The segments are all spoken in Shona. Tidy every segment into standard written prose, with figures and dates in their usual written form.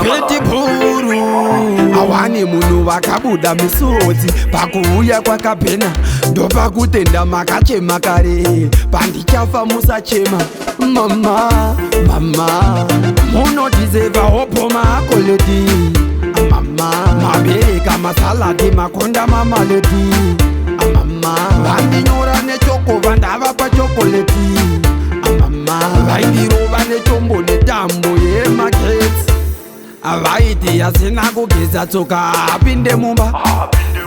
chipeti puru awani munhu vakabuda misodzi pakuuya kwakapena ndopakutenda makachema kare pandichafa musachema mama mama munodizeva hopoma akoleti mama mabereka masaladi makonda mamaleti mama vandinyora nechokova ndavapa chokoleti mama vaindirova netombo netambo yemaketsi avaiti yasina kugeza tsoka apinde mumba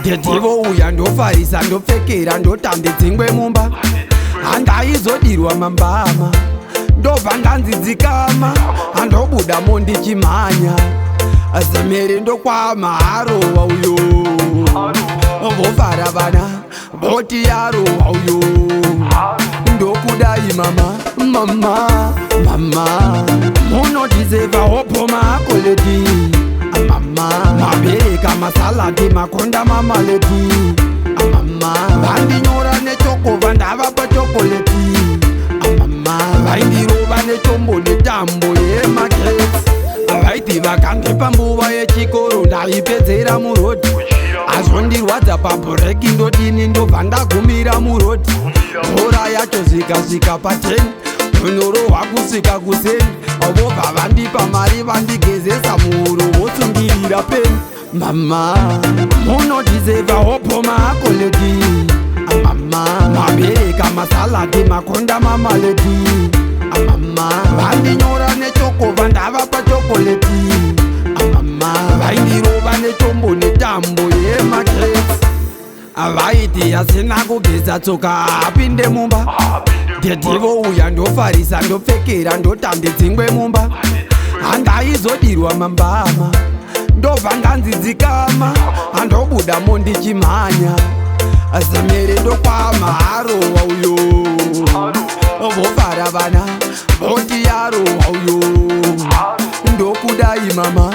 ndetivo uya ndofarisa ndopfekera ndotambe dzingwe mumba handaizodirwa mambama ndobva ndanzidzikama handobudamo ndichimhanya zemere ndokwama arowa uyo vofara vana voti yarowa uyo ndokudai mama mama mama munodizeva hopoma akoleti mama mabereka masaladi makonda mamaleti mama vandinyora nechokova ndavapa chokoleti mama vaindirova netombo netambo yemaketsi vaiti vakandipa nguva yechikoro ndaipedzera murodhi azondirwadza pabhureki ndodini ndobva ndagumira murodhi mvura yacho zvikasvika pa10 unorohwa kusvika kuseni vobva vandipa mari vandigezesa muhuro votsungirira peni mama munodizeva hopoma akoleti mama mabereka masaladi makonda mamaleti mama vandinyora nechokova ndavapa chokoleti mama vaindirova netombo netambo yemaketsi avaiti yasina kugeza tsoka apinde mumba ndetivo uya ndofarisa ndopfekera ndotambe dzingwe mumba handaizodirwa mambama ndobva ndanzidzikama handobudamo ndichimhanya zemere ndokwama arowa uyo vofara vana voti yarowa uyo ndokudai mama